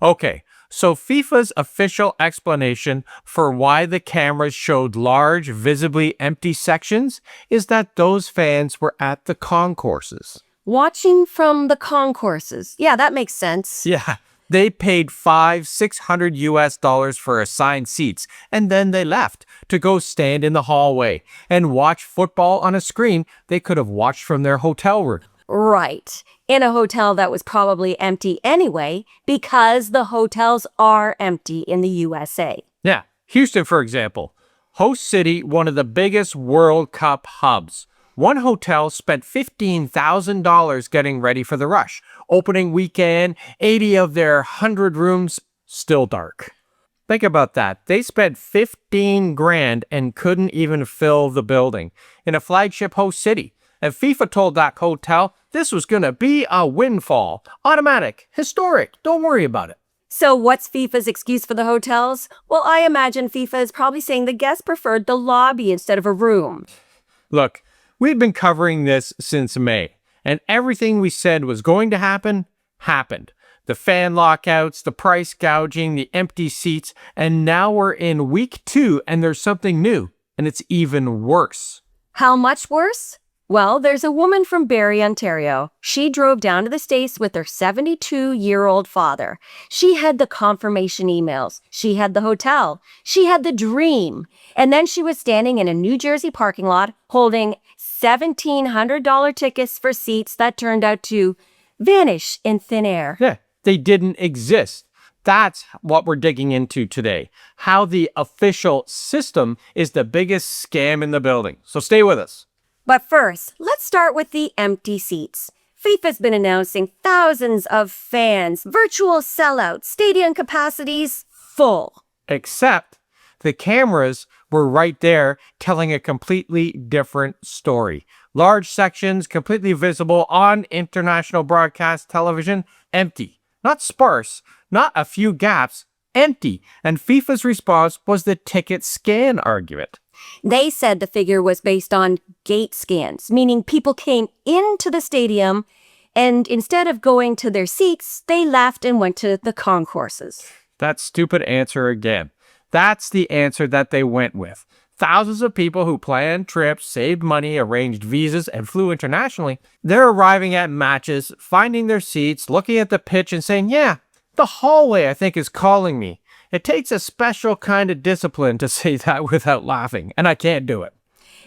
Okay, so FIFA's official explanation for why the cameras showed large, visibly empty sections is that those fans were at the concourses. Watching from the concourses. Yeah, that makes sense. Yeah, they paid $600 for assigned seats, and then they left to go stand in the hallway and watch football on a screen they could have watched from their hotel room. Right. In a hotel that was probably empty anyway, because the hotels are empty in the USA. Yeah, Houston, for example, host city, one of the biggest World Cup hubs. One hotel spent $15,000 getting ready for the rush. Opening weekend, 80 of their 100 rooms still dark. Think about that. They spent 15 grand and couldn't even fill the building in a flagship host city. And FIFA told that hotel this was going to be a windfall. Automatic, historic, don't worry about it. So what's FIFA's excuse for the hotels? Well, I imagine FIFA is probably saying the guests preferred the lobby instead of a room. Look, we've been covering this since May, and everything we said was going to happen, happened. The fan lockouts, the price gouging, the empty seats, and now we're in week 2 and there's something new, and it's even worse. How much worse? Well, there's a woman from Barrie, Ontario. She drove down to the States with her 72-year-old father. She had the confirmation emails. She had the hotel. She had the dream. And then she was standing in a New Jersey parking lot holding $1,700 tickets for seats that turned out to vanish in thin air. Yeah, they didn't exist. That's what we're digging into today. How the official system is the biggest scam in the building. So stay with us. But first, let's start with the empty seats. FIFA's been announcing thousands of fans, virtual sellouts, stadium capacities full. Except the cameras were right there telling a completely different story. Large sections, completely visible on international broadcast television, empty. Not sparse, not a few gaps, empty. And FIFA's response was the ticket scan argument. They said the figure was based on gate scans, meaning people came into the stadium and instead of going to their seats, they left and went to the concourses. That stupid answer again. That's the answer that they went with. Thousands of people who planned trips, saved money, arranged visas, and flew internationally, they're arriving at matches, finding their seats, looking at the pitch and saying, yeah, the hallway I think is calling me. It takes a special kind of discipline to say that without laughing, and I can't do it.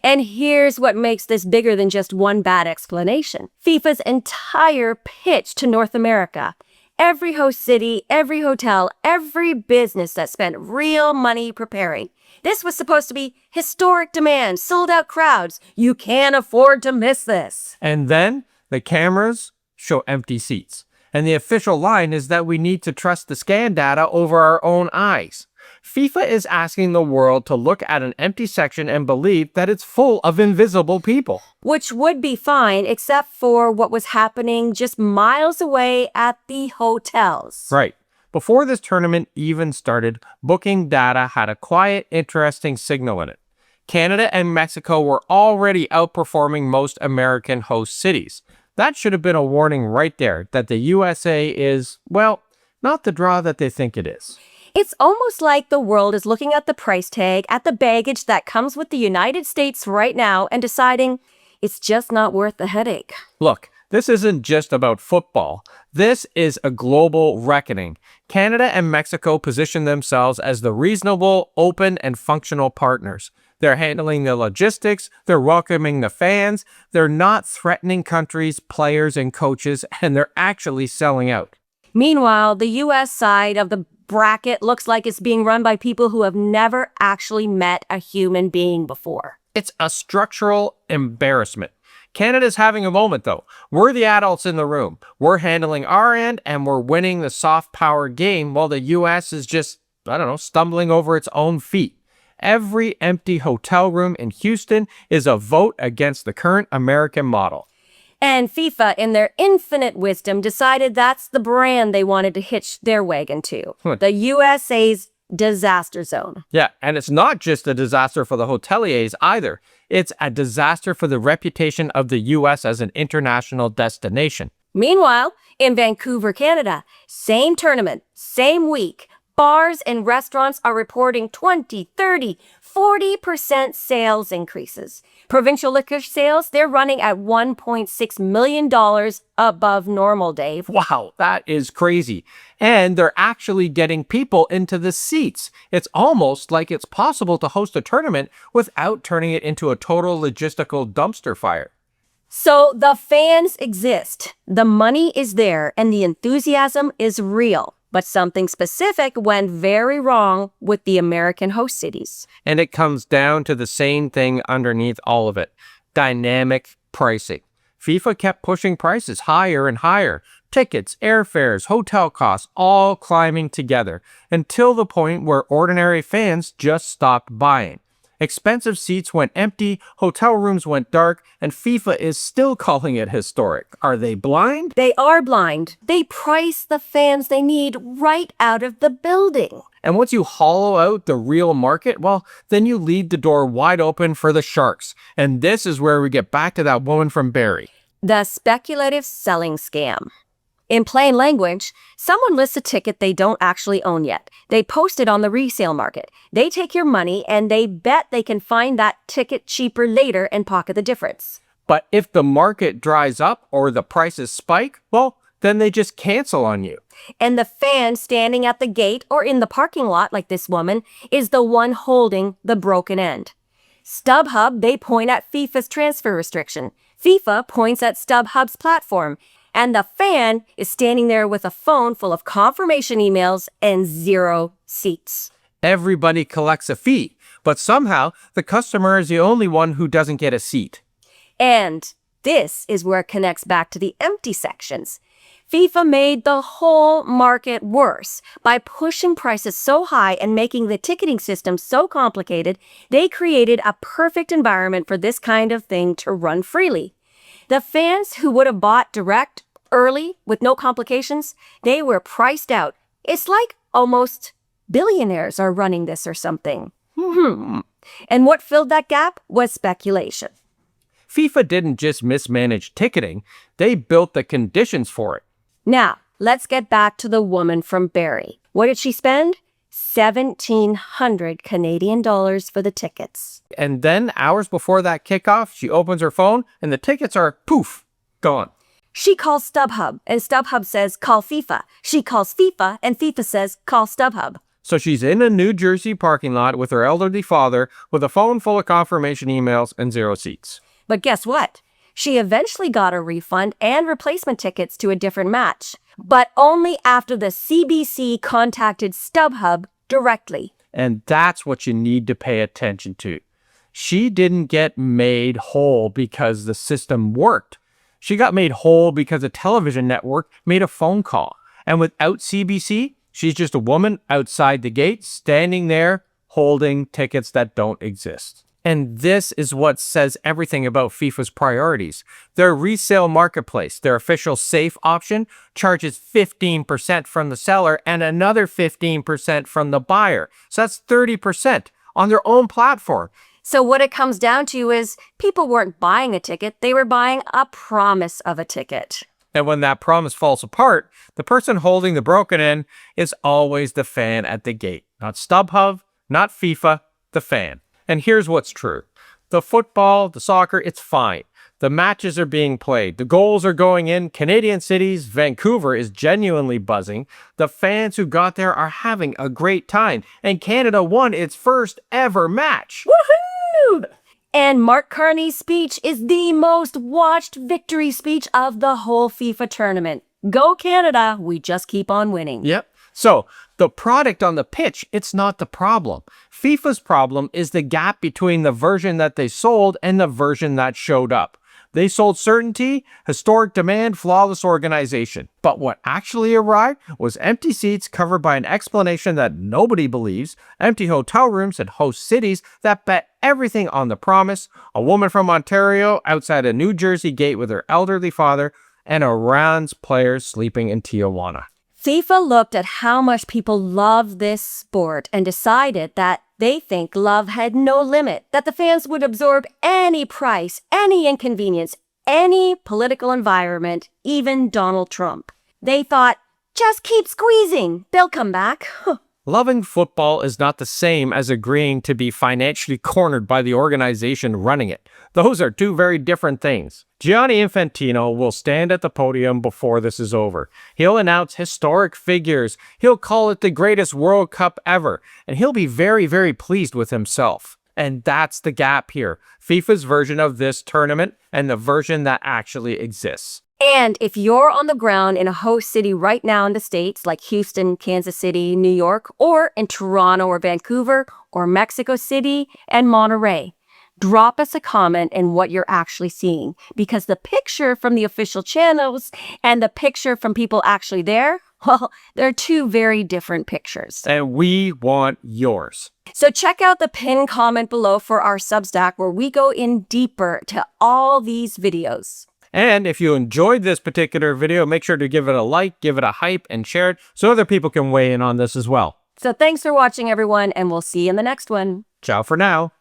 And here's what makes this bigger than just one bad explanation. FIFA's entire pitch to North America. Every host city, every hotel, every business that spent real money preparing. This was supposed to be historic demand, sold-out crowds. You can't afford to miss this. And then the cameras show empty seats. And the official line is that we need to trust the scan data over our own eyes. FIFA is asking the world to look at an empty section and believe that it's full of invisible people. Which would be fine, except for what was happening just miles away at the hotels. Right. Before this tournament even started, booking data had a quiet, interesting signal in it. Canada and Mexico were already outperforming most American host cities. That should have been a warning right there that the USA is, well, not the draw that they think it is. It's almost like the world is looking at the price tag, at the baggage that comes with the United States right now and deciding it's just not worth the headache. Look, this isn't just about football. This is a global reckoning. Canada and Mexico position themselves as the reasonable, open, and functional partners. They're handling the logistics, they're welcoming the fans, they're not threatening countries, players, and coaches, and they're actually selling out. Meanwhile, the U.S. side of the bracket looks like it's being run by people who have never actually met a human being before. It's a structural embarrassment. Canada's having a moment, though. We're the adults in the room. We're handling our end, and we're winning the soft power game while the U.S. is just, stumbling over its own feet. Every empty hotel room in Houston is a vote against the current American model. And FIFA, in their infinite wisdom, decided that's the brand they wanted to hitch their wagon to. The USA's disaster zone. Yeah, and it's not just a disaster for the hoteliers either. It's a disaster for the reputation of the U.S. as an international destination. Meanwhile, in Vancouver, Canada, same tournament, same week, bars and restaurants are reporting 20, 30, 40% sales increases. Provincial liquor sales, they're running at $1.6 million above normal, Dave. Wow, that is crazy. And they're actually getting people into the seats. It's almost like it's possible to host a tournament without turning it into a total logistical dumpster fire. So the fans exist, the money is there, and the enthusiasm is real. But something specific went very wrong with the American host cities. And it comes down to the same thing underneath all of it: dynamic pricing. FIFA kept pushing prices higher and higher. Tickets, airfares, hotel costs, all climbing together until the point where ordinary fans just stopped buying. Expensive seats went empty, hotel rooms went dark, and FIFA is still calling it historic. Are they blind? They are blind. They price the fans they need right out of the building. And once you hollow out the real market, well, then you leave the door wide open for the sharks. And this is where we get back to that woman from Barrie. The speculative selling scam. In plain language, someone lists a ticket they don't actually own yet. They post it on the resale market. They take your money and they bet they can find that ticket cheaper later and pocket the difference. But if the market dries up or the prices spike, well, then they just cancel on you. And the fan standing at the gate or in the parking lot, like this woman, is the one holding the broken end. StubHub, they point at FIFA's transfer restriction. FIFA points at StubHub's platform. And the fan is standing there with a phone full of confirmation emails and 0 seats. Everybody collects a fee, but somehow the customer is the only one who doesn't get a seat. And this is where it connects back to the empty sections. FIFA made the whole market worse. By pushing prices so high and making the ticketing system so complicated, they created a perfect environment for this kind of thing to run freely. The fans who would have bought direct, early, with no complications, they were priced out. It's like almost billionaires are running this or something. And what filled that gap was speculation. FIFA didn't just mismanage ticketing, they built the conditions for it. Now, let's get back to the woman from Barrie. What did she spend? 1,700 Canadian dollars for the tickets. And then, hours before that kickoff, she opens her phone and the tickets are, poof, gone. She calls StubHub, and StubHub says, call FIFA. She calls FIFA, and FIFA says, call StubHub. So she's in a New Jersey parking lot with her elderly father with a phone full of confirmation emails and 0 seats. But guess what? She eventually got a refund and replacement tickets to a different match, but only after the CBC contacted StubHub directly. And that's what you need to pay attention to. She didn't get made whole because the system worked. She got made whole because a television network made a phone call. And without CBC, she's just a woman outside the gate, standing there, holding tickets that don't exist. And this is what says everything about FIFA's priorities. Their resale marketplace, their official safe option, charges 15% from the seller and another 15% from the buyer. So that's 30% on their own platform. So what it comes down to is people weren't buying a ticket, they were buying a promise of a ticket. And when that promise falls apart, the person holding the broken end is always the fan at the gate. Not StubHub, not FIFA, the fan. And here's what's true. The football, the soccer, it's fine. The matches are being played. The goals are going in. Canadian cities, Vancouver is genuinely buzzing. The fans who got there are having a great time. And Canada won its first ever match. Woohoo! And Mark Carney's speech is the most watched victory speech of the whole FIFA tournament. Go Canada, we just keep on winning. Yep. So, the product on the pitch, it's not the problem. FIFA's problem is the gap between the version that they sold and the version that showed up. They sold certainty, historic demand, flawless organization. But what actually arrived was empty seats covered by an explanation that nobody believes, empty hotel rooms and host cities that bet everything on the promise, a woman from Ontario outside a New Jersey gate with her elderly father, and Iran's players sleeping in Tijuana. FIFA looked at how much people love this sport and decided that they think love had no limit, that the fans would absorb any price, any inconvenience, any political environment, even Donald Trump. They thought, just keep squeezing, they'll come back. Loving football is not the same as agreeing to be financially cornered by the organization running it. Those are two very different things. Gianni Infantino will stand at the podium before this is over. He'll announce historic figures. He'll call it the greatest World Cup ever. And he'll be very, very pleased with himself. And that's the gap here. FIFA's version of this tournament and the version that actually exists. And if you're on the ground in a host city right now in the States, like Houston, Kansas City, New York, or in Toronto or Vancouver, or Mexico City and Monterey, drop us a comment in what you're actually seeing. Because the picture from the official channels and the picture from people actually there, well, they're two very different pictures. And we want yours. So check out the pinned comment below for our Substack where we go in deeper to all these videos. And if you enjoyed this particular video, make sure to give it a like, give it a hype, and share it so other people can weigh in on this as well. So thanks for watching, everyone, and we'll see you in the next one. Ciao for now.